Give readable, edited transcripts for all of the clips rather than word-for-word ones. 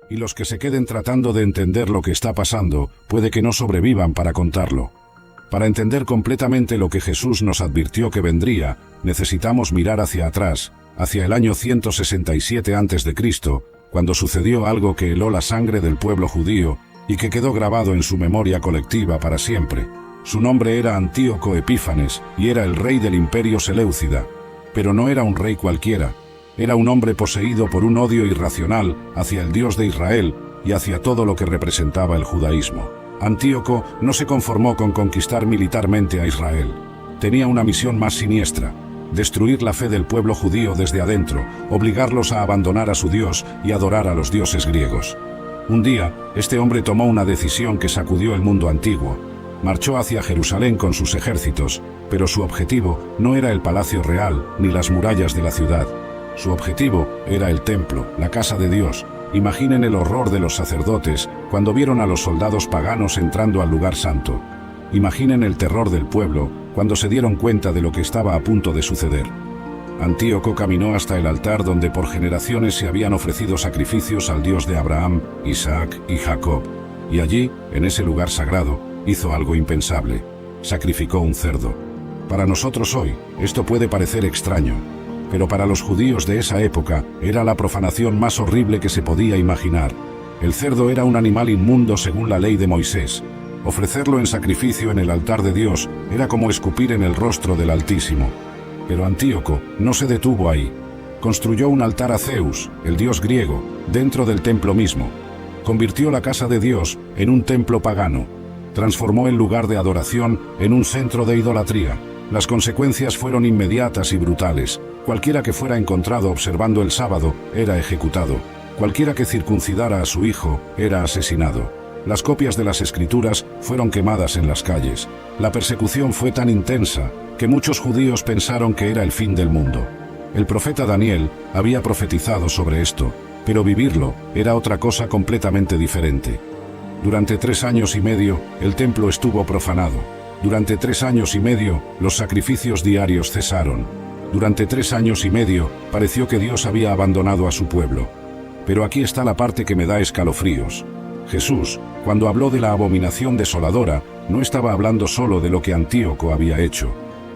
y los que se queden tratando de entender lo que está pasando, puede que no sobrevivan para contarlo. Para entender completamente lo que Jesús nos advirtió que vendría, necesitamos mirar hacia atrás, hacia el año 167 a.C., cuando sucedió algo que heló la sangre del pueblo judío y que quedó grabado en su memoria colectiva para siempre. Su nombre era Antíoco Epífanes y era el rey del imperio Seleucida. Pero no era un rey cualquiera. Era un hombre poseído por un odio irracional hacia el Dios de Israel y hacia todo lo que representaba el judaísmo. Antíoco no se conformó con conquistar militarmente a Israel. Tenía una misión más siniestra: destruir la fe del pueblo judío desde adentro, obligarlos a abandonar a su Dios y adorar a los dioses griegos. Un día, este hombre tomó una decisión que sacudió el mundo antiguo. Marchó hacia Jerusalén con sus ejércitos, pero su objetivo no era el palacio real ni las murallas de la ciudad. Su objetivo era el templo, la casa de Dios. Imaginen el horror de los sacerdotes cuando vieron a los soldados paganos entrando al lugar santo. Imaginen el terror del pueblo cuando se dieron cuenta de lo que estaba a punto de suceder. Antíoco caminó hasta el altar donde por generaciones se habían ofrecido sacrificios al Dios de Abraham, Isaac y Jacob. Y allí, en ese lugar sagrado, hizo algo impensable: sacrificó un cerdo. Para nosotros hoy, esto puede parecer extraño, pero para los judíos de esa época era la profanación más horrible que se podía imaginar. El cerdo era un animal inmundo según la ley de Moisés. Ofrecerlo en sacrificio en el altar de Dios era como escupir en el rostro del Altísimo. Pero Antíoco no se detuvo ahí. Construyó un altar a Zeus, el dios griego, dentro del templo mismo. Convirtió la casa de Dios en un templo pagano. Transformó el lugar de adoración en un centro de idolatría. Las consecuencias fueron inmediatas y brutales. Cualquiera que fuera encontrado observando el sábado era ejecutado. Cualquiera que circuncidara a su hijo era asesinado. Las copias de las Escrituras fueron quemadas en las calles. La persecución fue tan intensa que muchos judíos pensaron que era el fin del mundo. El profeta Daniel había profetizado sobre esto, pero vivirlo era otra cosa completamente diferente. Durante 3 años y medio, el templo estuvo profanado. Durante 3 años y medio, los sacrificios diarios cesaron. Durante 3 años y medio, pareció que Dios había abandonado a su pueblo. Pero aquí está la parte que me da escalofríos. Jesús, cuando habló de la abominación desoladora, no estaba hablando solo de lo que Antíoco había hecho.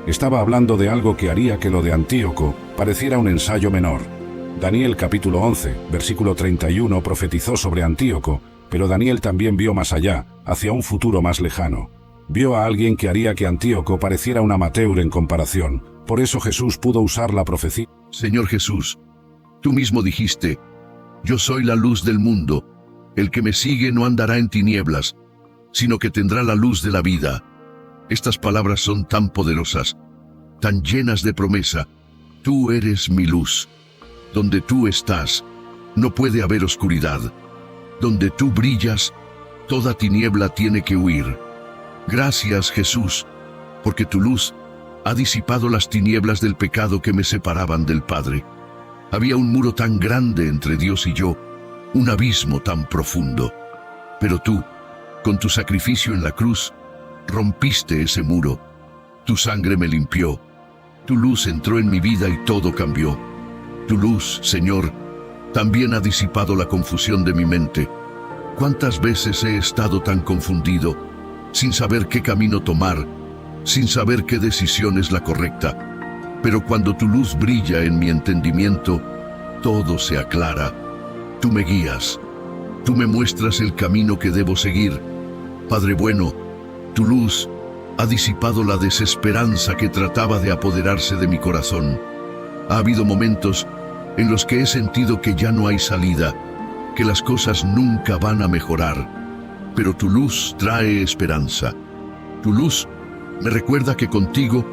Estaba hablando de algo que haría que lo de Antíoco pareciera un ensayo menor. Daniel capítulo 11, versículo 31 profetizó sobre Antíoco, pero Daniel también vio más allá, hacia un futuro más lejano. Vio a alguien que haría que Antíoco pareciera un amateur en comparación. Por eso Jesús pudo usar la profecía. Señor Jesús, tú mismo dijiste: yo soy la luz del mundo. El que me sigue no andará en tinieblas, sino que tendrá la luz de la vida. Estas palabras son tan poderosas, tan llenas de promesa. Tú eres mi luz. Donde tú estás, no puede haber oscuridad. Donde tú brillas, toda tiniebla tiene que huir. Gracias, Jesús, porque tu luz ha disipado las tinieblas del pecado que me separaban del Padre. Había un muro tan grande entre Dios y yo, un abismo tan profundo. Pero tú, con tu sacrificio en la cruz, rompiste ese muro. Tu sangre me limpió. Tu luz entró en mi vida y todo cambió. Tu luz, Señor, también ha disipado la confusión de mi mente. ¿Cuántas veces he estado tan confundido, sin saber qué camino tomar, sin saber qué decisión es la correcta? Pero cuando tu luz brilla en mi entendimiento, todo se aclara. Tú me guías. Tú me muestras el camino que debo seguir. Padre bueno, tu luz ha disipado la desesperanza que trataba de apoderarse de mi corazón. Ha habido momentos en los que he sentido que ya no hay salida, que las cosas nunca van a mejorar. Pero tu luz trae esperanza. Tu luz me recuerda que contigo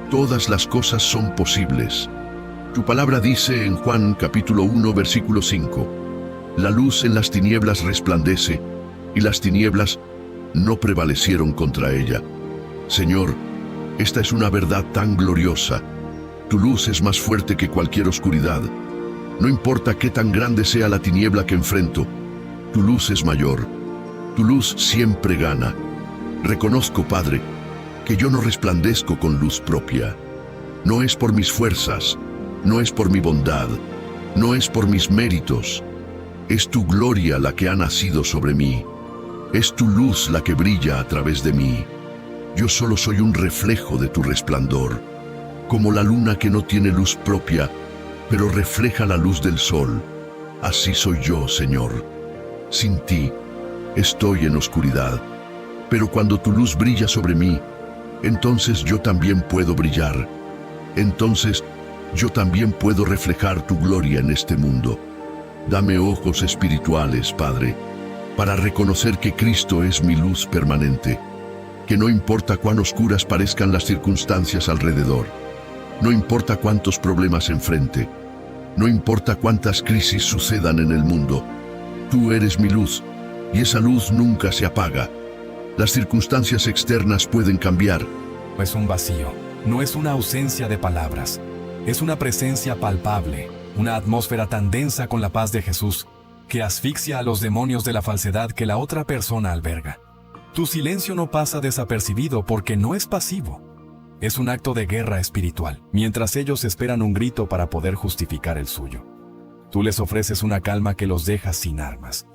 todas las cosas son posibles. Tu palabra dice en Juan capítulo 1 versículo 5: la luz en las tinieblas resplandece, y las tinieblas no prevalecieron contra ella. Señor, esta es una verdad tan gloriosa. Tu luz es más fuerte que cualquier oscuridad. No importa qué tan grande sea la tiniebla que enfrento, tu luz es mayor. Tu luz siempre gana. Reconozco, Padre, que yo no resplandezco con luz propia. No es por mis fuerzas, no es por mi bondad, no es por mis méritos. Es tu gloria la que ha nacido sobre mí. Es tu luz la que brilla a través de mí. Yo solo soy un reflejo de tu resplandor, como la luna que no tiene luz propia, pero refleja la luz del sol. Así soy yo, Señor. Sin ti, estoy en oscuridad, pero cuando tu luz brilla sobre mí, entonces yo también puedo brillar. Entonces, yo también puedo reflejar tu gloria en este mundo. Dame ojos espirituales, Padre, para reconocer que Cristo es mi luz permanente, que no importa cuán oscuras parezcan las circunstancias alrededor, no importa cuántos problemas enfrente, no importa cuántas crisis sucedan en el mundo, tú eres mi luz, y esa luz nunca se apaga. Las circunstancias externas pueden cambiar. No es un vacío, no es una ausencia de palabras, es una presencia palpable, una atmósfera tan densa con la paz de Jesús, que asfixia a los demonios de la falsedad que la otra persona alberga. Tu silencio no pasa desapercibido porque no es pasivo. Es un acto de guerra espiritual, mientras ellos esperan un grito para poder justificar el suyo. Tú les ofreces una calma que los deja sin armas,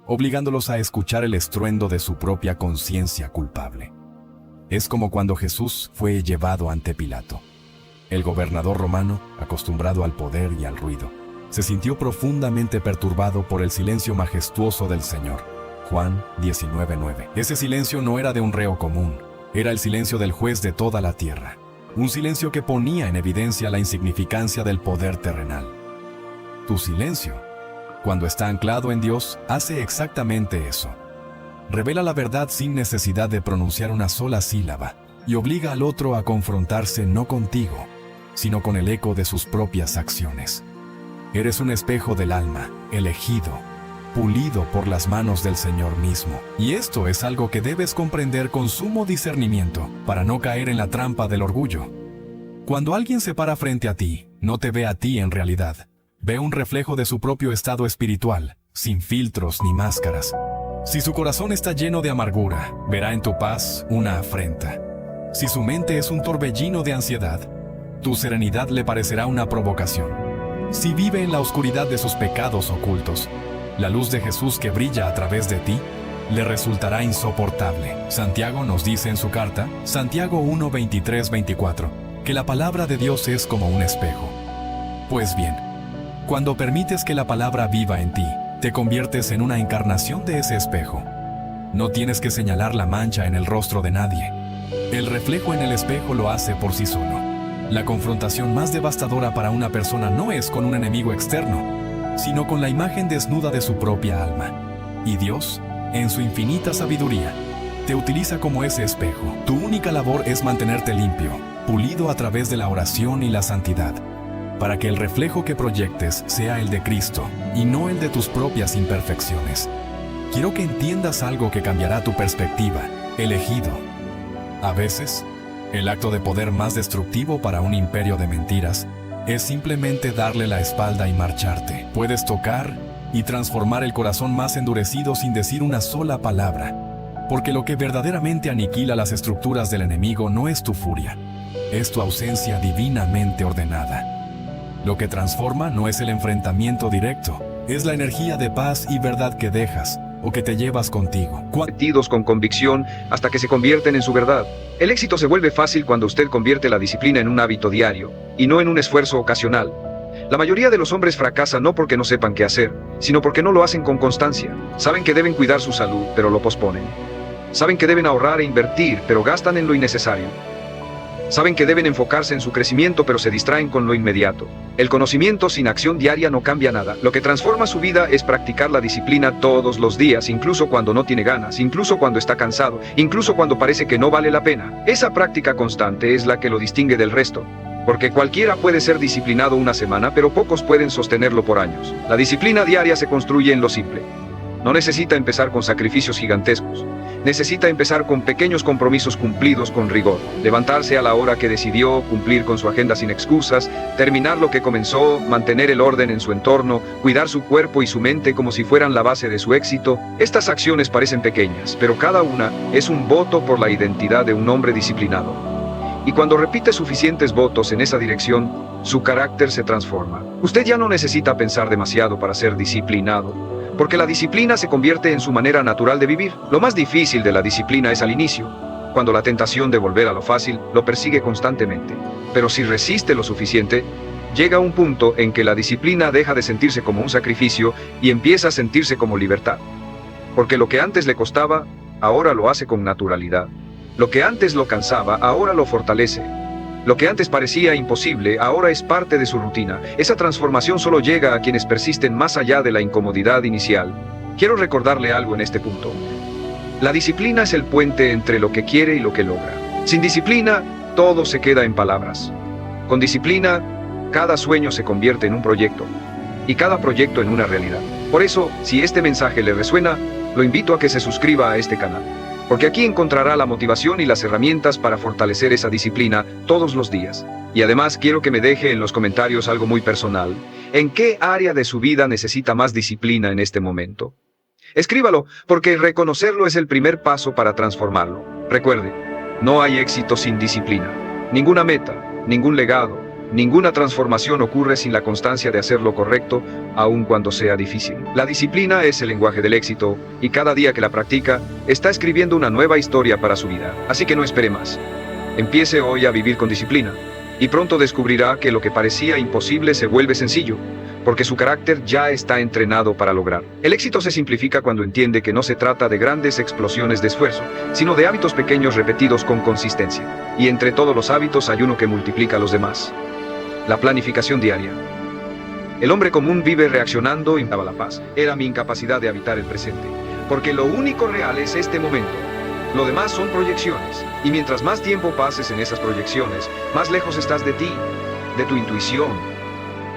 obligándolos a escuchar el estruendo de su propia conciencia culpable. Es como cuando Jesús fue llevado ante Pilato. El gobernador romano, acostumbrado al poder y al ruido, se sintió profundamente perturbado por el silencio majestuoso del Señor. Juan 19:9. Ese silencio no era de un reo común, era el silencio del juez de toda la tierra. Un silencio que ponía en evidencia la insignificancia del poder terrenal. Tu silencio, cuando está anclado en Dios, hace exactamente eso. Revela la verdad sin necesidad de pronunciar una sola sílaba y obliga al otro a confrontarse no contigo, sino con el eco de sus propias acciones. Eres un espejo del alma, elegido, pulido por las manos del Señor mismo. Y esto es algo que debes comprender con sumo discernimiento para no caer en la trampa del orgullo. Cuando alguien se para frente a ti, no te ve a ti en realidad. Ve un reflejo de su propio estado espiritual, sin filtros ni máscaras. Si su corazón está lleno de amargura, verá en tu paz una afrenta. Si su mente es un torbellino de ansiedad, tu serenidad le parecerá una provocación. Si vive en la oscuridad de sus pecados ocultos, la luz de Jesús que brilla a través de ti le resultará insoportable. Santiago nos dice en su carta, Santiago 1:23-24, que la palabra de Dios es como un espejo. Pues bien, cuando permites que la palabra viva en ti, te conviertes en una encarnación de ese espejo. No tienes que señalar la mancha en el rostro de nadie. El reflejo en el espejo lo hace por sí solo. La confrontación más devastadora para una persona no es con un enemigo externo, sino con la imagen desnuda de su propia alma. Y Dios, en su infinita sabiduría, te utiliza como ese espejo. Tu única labor es mantenerte limpio, pulido a través de la oración y la santidad, para que el reflejo que proyectes sea el de Cristo y no el de tus propias imperfecciones. Quiero que entiendas algo que cambiará tu perspectiva, elegido. A veces, el acto de poder más destructivo para un imperio de mentiras es simplemente darle la espalda y marcharte. Puedes tocar y transformar el corazón más endurecido sin decir una sola palabra, porque lo que verdaderamente aniquila las estructuras del enemigo no es tu furia, es tu ausencia divinamente ordenada. Lo que transforma no es el enfrentamiento directo, es la energía de paz y verdad que dejas o que te llevas contigo. Metidos con convicción hasta que se convierten en su verdad. El éxito se vuelve fácil cuando usted convierte la disciplina en un hábito diario y no en un esfuerzo ocasional. La mayoría de los hombres fracasan no porque no sepan qué hacer, sino porque no lo hacen con constancia. Saben que deben cuidar su salud, pero lo posponen. Saben que deben ahorrar e invertir, pero gastan en lo innecesario. Saben que deben enfocarse en su crecimiento, pero se distraen con lo inmediato. El conocimiento sin acción diaria no cambia nada. Lo que transforma su vida es practicar la disciplina todos los días, incluso cuando no tiene ganas, incluso cuando está cansado, incluso cuando parece que no vale la pena. Esa práctica constante es la que lo distingue del resto. Porque cualquiera puede ser disciplinado una semana, pero pocos pueden sostenerlo por años. La disciplina diaria se construye en lo simple. No necesita empezar con sacrificios gigantescos. Necesita empezar con pequeños compromisos cumplidos con rigor. Levantarse a la hora que decidió, cumplir con su agenda sin excusas, terminar lo que comenzó, mantener el orden en su entorno, cuidar su cuerpo y su mente como si fueran la base de su éxito. Estas acciones parecen pequeñas, pero cada una es un voto por la identidad de un hombre disciplinado. Y cuando repite suficientes votos en esa dirección, su carácter se transforma. Usted ya no necesita pensar demasiado para ser disciplinado. porque la disciplina se convierte en su manera natural de vivir. Lo más difícil de la disciplina es al inicio, cuando la tentación de volver a lo fácil lo persigue constantemente. Pero si resiste lo suficiente, llega un punto en que la disciplina deja de sentirse como un sacrificio y empieza a sentirse como libertad. Porque lo que antes le costaba, ahora lo hace con naturalidad. Lo que antes lo cansaba, ahora lo fortalece. Lo que antes parecía imposible, ahora es parte de su rutina. Esa transformación solo llega a quienes persisten más allá de la incomodidad inicial. Quiero recordarle algo en este punto. La disciplina es el puente entre lo que quiere y lo que logra. Sin disciplina, todo se queda en palabras. Con disciplina, cada sueño se convierte en un proyecto, y cada proyecto en una realidad. Por eso, si este mensaje le resuena, lo invito a que se suscriba a este canal, porque aquí encontrará la motivación y las herramientas para fortalecer esa disciplina todos los días. Y además quiero que me deje en los comentarios algo muy personal. ¿En qué área de su vida necesita más disciplina en este momento? Escríbalo, porque reconocerlo es el primer paso para transformarlo. Recuerde, no hay éxito sin disciplina. Ninguna meta, ningún legado, ninguna transformación ocurre sin la constancia de hacer lo correcto, aun cuando sea difícil. La disciplina es el lenguaje del éxito, y cada día que la practica, está escribiendo una nueva historia para su vida. Así que no espere más. Empiece hoy a vivir con disciplina, y pronto descubrirá que lo que parecía imposible se vuelve sencillo, porque su carácter ya está entrenado para lograr. El éxito se simplifica cuando entiende que no se trata de grandes explosiones de esfuerzo, sino de hábitos pequeños repetidos con consistencia. Y entre todos los hábitos hay uno que multiplica a los demás. La planificación diaria. El hombre común vive reaccionando y daba la paz. Era mi incapacidad de habitar el presente, porque lo único real es este momento. Lo demás son proyecciones, y mientras más tiempo pases en esas proyecciones, más lejos estás de ti, de tu intuición,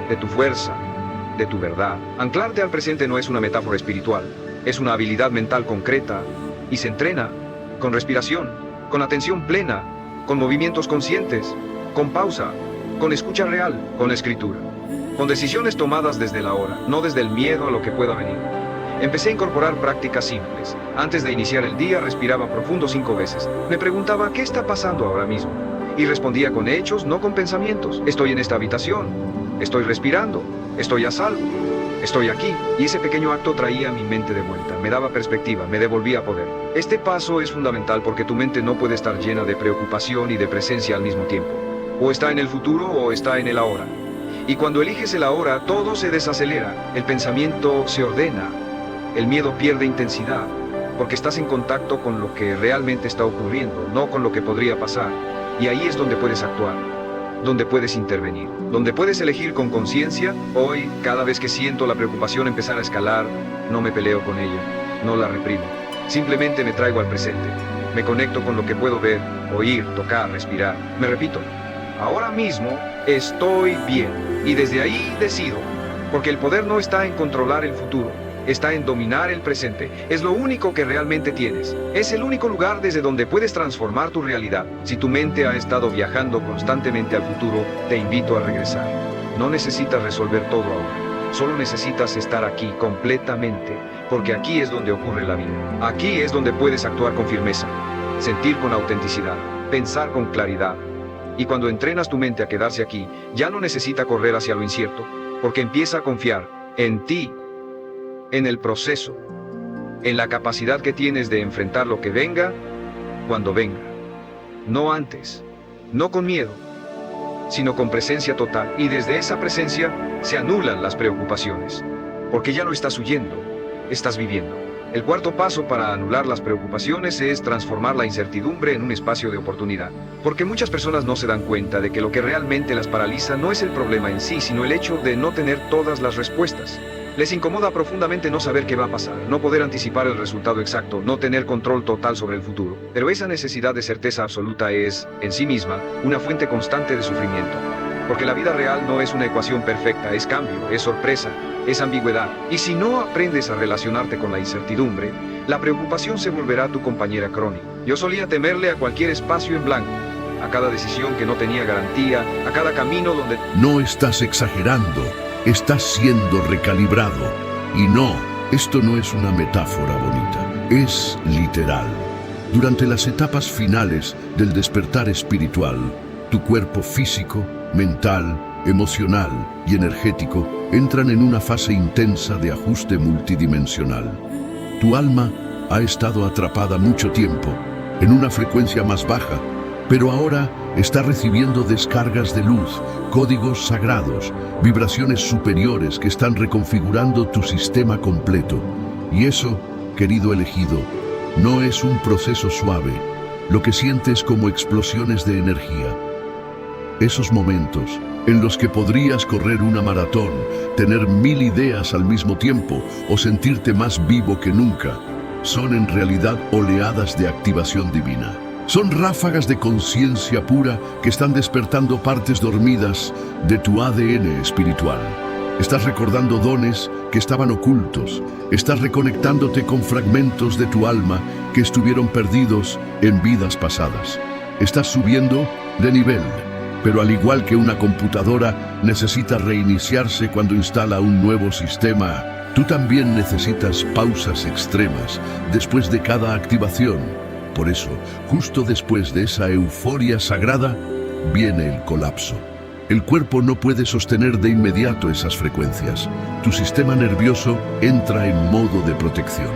de tu fuerza, de tu verdad. Anclarte al presente no es una metáfora espiritual, es una habilidad mental concreta, y se entrena con respiración, con atención plena, con movimientos conscientes, con pausa, con escucha real, con escritura, con decisiones tomadas desde la hora, no desde el miedo a lo que pueda venir. Empecé a incorporar prácticas simples. Antes de iniciar el día respiraba profundo 5 veces. Me preguntaba, ¿qué está pasando ahora mismo? Y respondía con hechos, no con pensamientos. Estoy en esta habitación, estoy respirando, estoy a salvo, estoy aquí. Y ese pequeño acto traía mi mente de vuelta, me daba perspectiva, me devolvía poder. Este paso es fundamental porque tu mente no puede estar llena de preocupación y de presencia al mismo tiempo. O está en el futuro o está en el ahora. Y cuando eliges el ahora, todo se desacelera, el pensamiento se ordena, el miedo pierde intensidad, porque estás en contacto con lo que realmente está ocurriendo, no con lo que podría pasar. Y ahí es donde puedes actuar, donde puedes intervenir, donde puedes elegir con conciencia. Hoy, cada vez que siento la preocupación empezar a escalar, no me peleo con ella, no la reprimo. Simplemente me traigo al presente, me conecto con lo que puedo ver, oír, tocar, respirar. Me repito, ahora mismo estoy bien, y desde ahí decido, porque el poder no está en controlar el futuro, está en dominar el presente. Es lo único que realmente tienes. Es el único lugar desde donde puedes transformar tu realidad. Si tu mente ha estado viajando constantemente al futuro, te invito a regresar. No necesitas resolver todo ahora. Solo necesitas estar aquí completamente, porque aquí es donde ocurre la vida. Aquí es donde puedes actuar con firmeza, sentir con autenticidad, pensar con claridad. Y cuando entrenas tu mente a quedarse aquí, ya no necesita correr hacia lo incierto, porque empieza a confiar en ti, en el proceso, en la capacidad que tienes de enfrentar lo que venga, cuando venga. No antes, no con miedo, sino con presencia total. Y desde esa presencia se anulan las preocupaciones, porque ya no estás huyendo, estás viviendo. El cuarto paso para anular las preocupaciones es transformar la incertidumbre en un espacio de oportunidad. Porque muchas personas no se dan cuenta de que lo que realmente las paraliza no es el problema en sí, sino el hecho de no tener todas las respuestas. Les incomoda profundamente no saber qué va a pasar, no poder anticipar el resultado exacto, no tener control total sobre el futuro. Pero esa necesidad de certeza absoluta es, en sí misma, una fuente constante de sufrimiento. Porque la vida real no es una ecuación perfecta, es cambio, es sorpresa, es ambigüedad. Y si no aprendes a relacionarte con la incertidumbre, la preocupación se volverá tu compañera crónica. Yo solía temerle a cualquier espacio en blanco, a cada decisión que no tenía garantía, a cada camino donde... No estás exagerando, estás siendo recalibrado. Y no, esto no es una metáfora bonita, es literal. Durante las etapas finales del despertar espiritual, tu cuerpo físico, mental emocional y energético entran en una fase intensa de ajuste multidimensional. Tu alma ha estado atrapada mucho tiempo, en una frecuencia más baja, pero ahora está recibiendo descargas de luz, códigos sagrados, vibraciones superiores que están reconfigurando tu sistema completo. Y eso, querido elegido, no es un proceso suave. Lo que sientes como explosiones de energía. Esos momentos en los que podrías correr una maratón, tener 1000 ideas al mismo tiempo o sentirte más vivo que nunca, son en realidad oleadas de activación divina. Son ráfagas de conciencia pura que están despertando partes dormidas de tu ADN espiritual. Estás recordando dones que estaban ocultos. Estás reconectándote con fragmentos de tu alma que estuvieron perdidos en vidas pasadas. Estás subiendo de nivel, pero al igual que una computadora necesita reiniciarse cuando instala un nuevo sistema, tú también necesitas pausas extremas después de cada activación. Por eso, justo después de esa euforia sagrada, viene el colapso. El cuerpo no puede sostener de inmediato esas frecuencias. Tu sistema nervioso entra en modo de protección.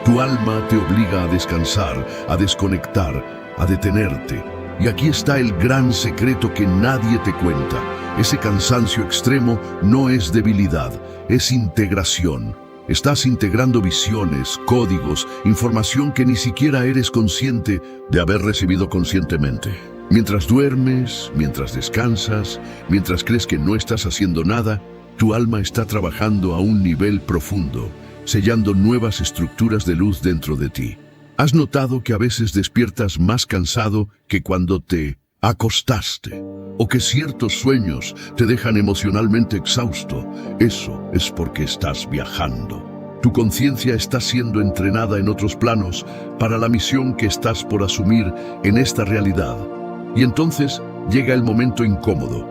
Tu alma te obliga a descansar, a desconectar, a detenerte. Y aquí está el gran secreto que nadie te cuenta. Ese cansancio extremo no es debilidad, es integración. Estás integrando visiones, códigos, información que ni siquiera eres consciente de haber recibido conscientemente. Mientras duermes, mientras descansas, mientras crees que no estás haciendo nada, tu alma está trabajando a un nivel profundo, sellando nuevas estructuras de luz dentro de ti. ¿Has notado que a veces despiertas más cansado que cuando te acostaste? ¿O que ciertos sueños te dejan emocionalmente exhausto? Eso es porque estás viajando. Tu conciencia está siendo entrenada en otros planos para la misión que estás por asumir en esta realidad. Y entonces llega el momento incómodo.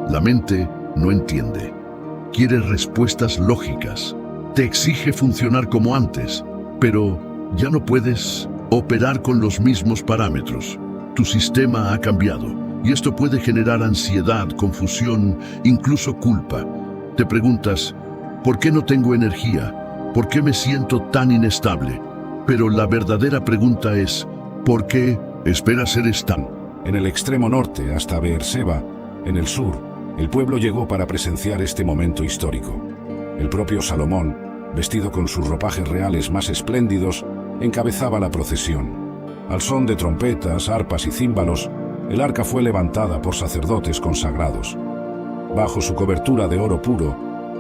La mente no entiende. Quiere respuestas lógicas. Te exige funcionar como antes, pero ya no puedes operar con los mismos parámetros. Tu sistema ha cambiado. Y esto puede generar ansiedad, confusión, incluso culpa. Te preguntas, ¿por qué no tengo energía? ¿Por qué me siento tan inestable? Pero la verdadera pregunta es, ¿por qué esperas ser estable? En el extremo norte, hasta Beerseba, en el sur, el pueblo llegó para presenciar este momento histórico. El propio Salomón, vestido con sus ropajes reales más espléndidos, encabezaba la procesión. Al son de trompetas, arpas y címbalos, el arca fue levantada por sacerdotes consagrados. Bajo su cobertura de oro puro,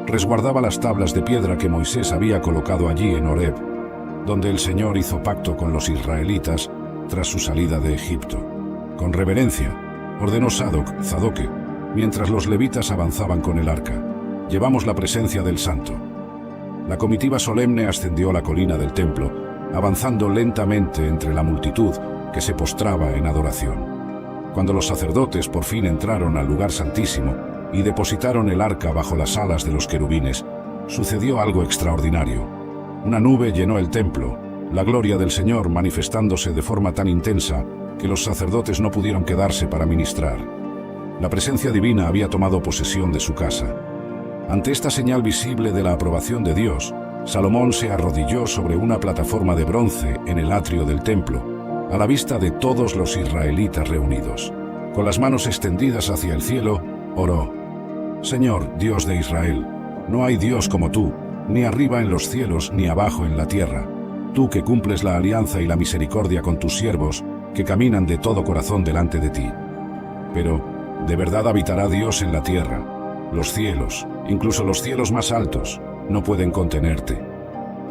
resguardaba las tablas de piedra que Moisés había colocado allí en Horeb, donde el Señor hizo pacto con los israelitas tras su salida de Egipto. Con reverencia, ordenó Zadoque, mientras los levitas avanzaban con el arca: «Llevamos la presencia del Santo». La comitiva solemne ascendió a la colina del templo, avanzando lentamente entre la multitud que se postraba en adoración. Cuando los sacerdotes por fin entraron al lugar santísimo y depositaron el arca bajo las alas de los querubines, sucedió algo extraordinario. Una nube llenó el templo, la gloria del Señor manifestándose de forma tan intensa que los sacerdotes no pudieron quedarse para ministrar. La presencia divina había tomado posesión de su casa. Ante esta señal visible de la aprobación de Dios, Salomón se arrodilló sobre una plataforma de bronce en el atrio del templo, a la vista de todos los israelitas reunidos. Con las manos extendidas hacia el cielo, oró: «Señor, Dios de Israel, no hay Dios como tú, ni arriba en los cielos ni abajo en la tierra. Tú que cumples la alianza y la misericordia con tus siervos, que caminan de todo corazón delante de ti. Pero, ¿de verdad habitará Dios en la tierra? Los cielos, incluso los cielos más altos, no pueden contenerte.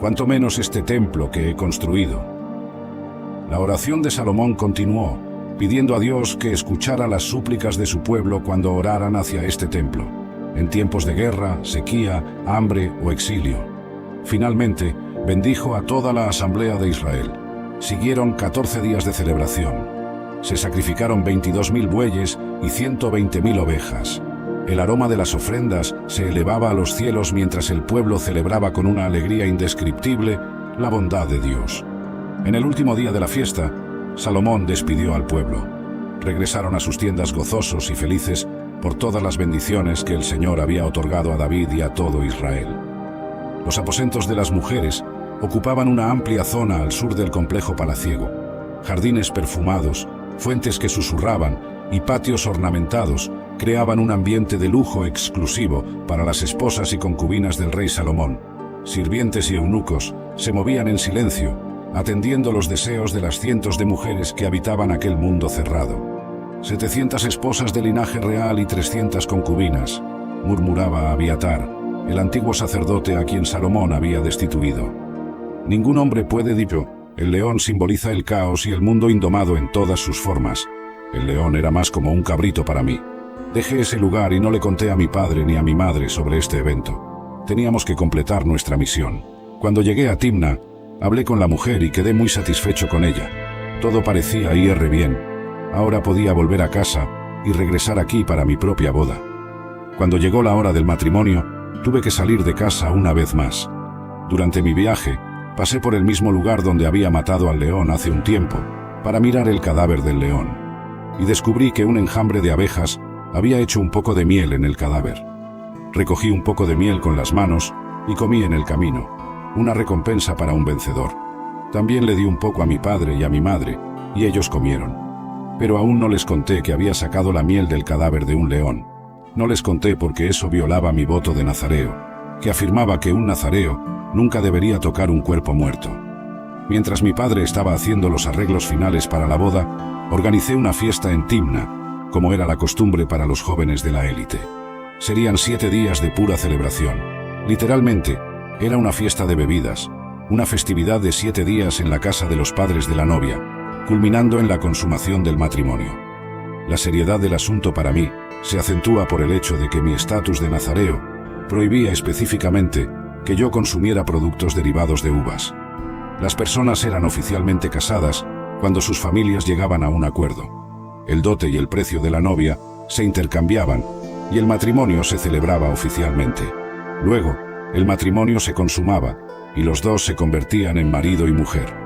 Cuanto menos este templo que he construido». La oración de Salomón continuó, pidiendo a Dios que escuchara las súplicas de su pueblo cuando oraran hacia este templo, en tiempos de guerra, sequía, hambre o exilio. Finalmente, bendijo a toda la asamblea de Israel. Siguieron 14 días de celebración. Se sacrificaron 22.000 bueyes y 120.000 ovejas. El aroma de las ofrendas se elevaba a los cielos mientras el pueblo celebraba con una alegría indescriptible la bondad de Dios. En el último día de la fiesta, Salomón despidió al pueblo. Regresaron a sus tiendas gozosos y felices por todas las bendiciones que el Señor había otorgado a David y a todo Israel. Los aposentos de las mujeres ocupaban una amplia zona al sur del complejo palaciego. Jardines perfumados, fuentes que susurraban y patios ornamentados creaban un ambiente de lujo exclusivo para las esposas y concubinas del rey Salomón. Sirvientes y eunucos se movían en silencio, atendiendo los deseos de las cientos de mujeres que habitaban aquel mundo cerrado. 700 esposas de linaje real y 300 concubinas, murmuraba Abiatar, el antiguo sacerdote a quien Salomón había destituido. Ningún hombre puede, dicho, el león simboliza el caos y el mundo indomado en todas sus formas. El león era más como un cabrito para mí. Dejé ese lugar y no le conté a mi padre ni a mi madre sobre este evento. Teníamos que completar nuestra misión. Cuando llegué a Timna, hablé con la mujer y quedé muy satisfecho con ella. Todo parecía ir bien. Ahora podía volver a casa y regresar aquí para mi propia boda. Cuando llegó la hora del matrimonio, tuve que salir de casa una vez más. Durante mi viaje, pasé por el mismo lugar donde había matado al león hace un tiempo, para mirar el cadáver del león. Y descubrí que un enjambre de abejas había hecho un poco de miel en el cadáver. Recogí un poco de miel con las manos y comí en el camino, una recompensa para un vencedor. También le di un poco a mi padre y a mi madre, y ellos comieron. Pero aún no les conté que había sacado la miel del cadáver de un león. No les conté porque eso violaba mi voto de nazareo, que afirmaba que un nazareo nunca debería tocar un cuerpo muerto. Mientras mi padre estaba haciendo los arreglos finales para la boda, organicé una fiesta en Timna, como era la costumbre para los jóvenes de la élite. Serían 7 días de pura celebración. Literalmente, era una fiesta de bebidas, una festividad de 7 días en la casa de los padres de la novia, culminando en la consumación del matrimonio. La seriedad del asunto para mí se acentúa por el hecho de que mi estatus de nazareo prohibía específicamente que yo consumiera productos derivados de uvas. Las personas eran oficialmente casadas cuando sus familias llegaban a un acuerdo. El dote y el precio de la novia se intercambiaban y el matrimonio se celebraba oficialmente. Luego, el matrimonio se consumaba y los dos se convertían en marido y mujer.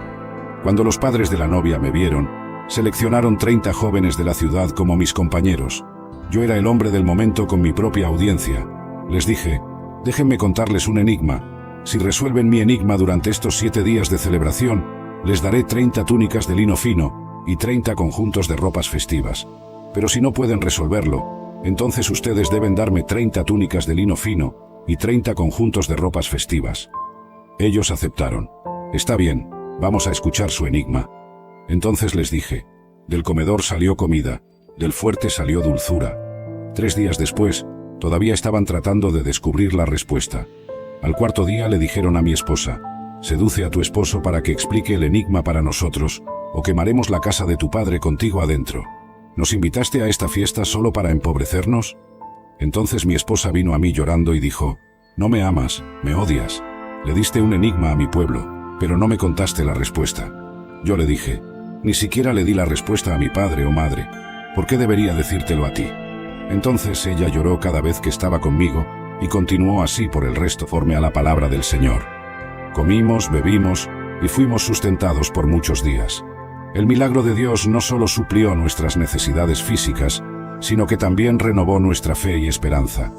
Cuando los padres de la novia me vieron, seleccionaron 30 jóvenes de la ciudad como mis compañeros. Yo era el hombre del momento con mi propia audiencia. Les dije, déjenme contarles un enigma. Si resuelven mi enigma durante estos 7 días de celebración, les daré 30 túnicas de lino fino y 30 conjuntos de ropas festivas. Pero si no pueden resolverlo, entonces ustedes deben darme 30 túnicas de lino fino y 30 conjuntos de ropas festivas. Ellos aceptaron. Está bien, vamos a escuchar su enigma. Entonces les dije, del comedor salió comida, del fuerte salió dulzura. 3 días después, todavía estaban tratando de descubrir la respuesta. Al 4.º día le dijeron a mi esposa, seduce a tu esposo para que explique el enigma para nosotros, o quemaremos la casa de tu padre contigo adentro. ¿Nos invitaste a esta fiesta solo para empobrecernos? Entonces mi esposa vino a mí llorando y dijo, no me amas, me odias. Le diste un enigma a mi pueblo, pero no me contaste la respuesta. Yo le dije, ni siquiera le di la respuesta a mi padre o madre. ¿Por qué debería decírtelo a ti? Entonces ella lloró cada vez que estaba conmigo y continuó así por el resto conforme a la palabra del Señor. Comimos, bebimos y fuimos sustentados por muchos días. El milagro de Dios no solo suplió nuestras necesidades físicas, sino que también renovó nuestra fe y esperanza.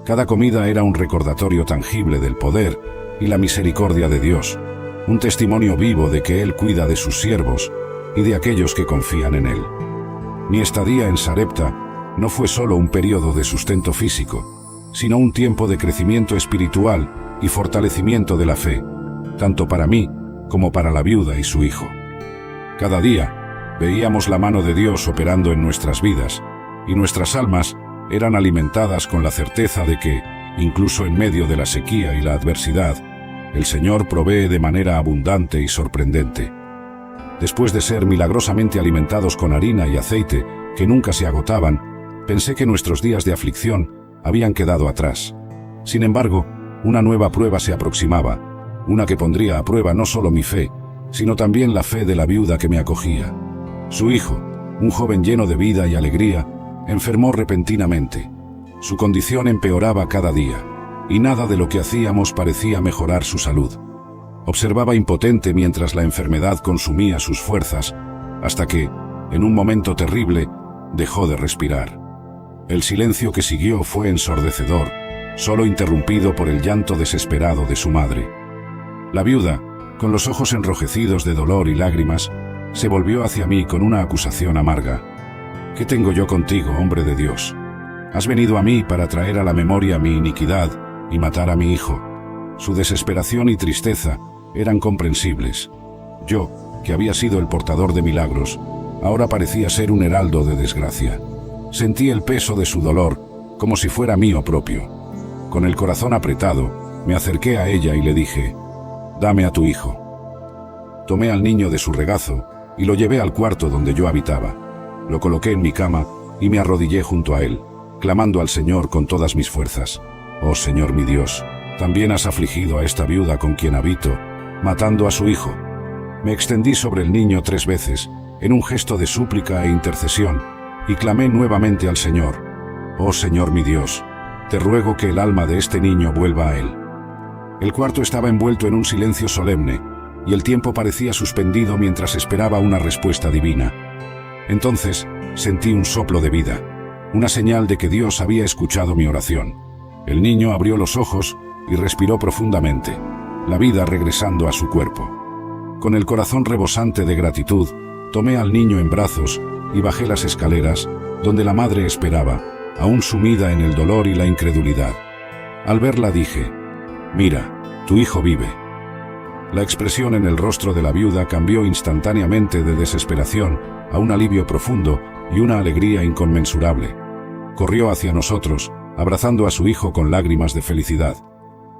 Cada comida era un recordatorio tangible del poder y la misericordia de Dios, un testimonio vivo de que Él cuida de sus siervos y de aquellos que confían en Él. Mi estadía en Sarepta no fue solo un periodo de sustento físico, sino un tiempo de crecimiento espiritual y fortalecimiento de la fe, tanto para mí como para la viuda y su hijo. Cada día veíamos la mano de Dios operando en nuestras vidas, y nuestras almas eran alimentadas con la certeza de que, incluso en medio de la sequía y la adversidad, el Señor provee de manera abundante y sorprendente. Después de ser milagrosamente alimentados con harina y aceite que nunca se agotaban, pensé que nuestros días de aflicción habían quedado atrás. Sin embargo, una nueva prueba se aproximaba, una que pondría a prueba no solo mi fe, sino también la fe de la viuda que me acogía. Su hijo, un joven lleno de vida y alegría, enfermó repentinamente. Su condición empeoraba cada día, y nada de lo que hacíamos parecía mejorar su salud. Observaba impotente mientras la enfermedad consumía sus fuerzas, hasta que, en un momento terrible, dejó de respirar. El silencio que siguió fue ensordecedor, solo interrumpido por el llanto desesperado de su madre. La viuda, con los ojos enrojecidos de dolor y lágrimas, se volvió hacia mí con una acusación amarga. ¿Qué tengo yo contigo, hombre de Dios? Has venido a mí para traer a la memoria mi iniquidad y matar a mi hijo. Su desesperación y tristeza eran comprensibles. Yo, que había sido el portador de milagros, ahora parecía ser un heraldo de desgracia. Sentí el peso de su dolor, como si fuera mío propio. Con el corazón apretado, me acerqué a ella y le dije: «Dame a tu hijo». Tomé al niño de su regazo y lo llevé al cuarto donde yo habitaba. Lo coloqué en mi cama y me arrodillé junto a él, clamando al Señor con todas mis fuerzas: «Oh Señor mi Dios, también has afligido a esta viuda con quien habito, matando a su hijo». Me extendí sobre el niño 3 veces, en un gesto de súplica e intercesión, y clamé nuevamente al Señor: «Oh Señor mi Dios, te ruego que el alma de este niño vuelva a él». El cuarto estaba envuelto en un silencio solemne, y el tiempo parecía suspendido mientras esperaba una respuesta divina. Entonces sentí un soplo de vida, una señal de que Dios había escuchado mi oración. El niño abrió los ojos y respiró profundamente, la vida regresando a su cuerpo. Con el corazón rebosante de gratitud, tomé al niño en brazos y bajé las escaleras, donde la madre esperaba, aún sumida en el dolor y la incredulidad. Al verla dije: «Mira, tu hijo vive». La expresión en el rostro de la viuda cambió instantáneamente de desesperación a un alivio profundo y una alegría inconmensurable. Corrió hacia nosotros, abrazando a su hijo con lágrimas de felicidad.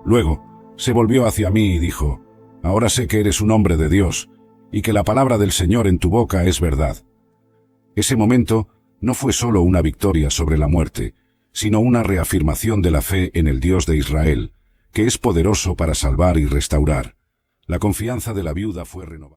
Luego, se volvió hacia mí y dijo: «Ahora sé que eres un hombre de Dios, y que la palabra del Señor en tu boca es verdad». Ese momento no fue solo una victoria sobre la muerte, sino una reafirmación de la fe en el Dios de Israel, que es poderoso para salvar y restaurar. La confianza de la viuda fue renovada.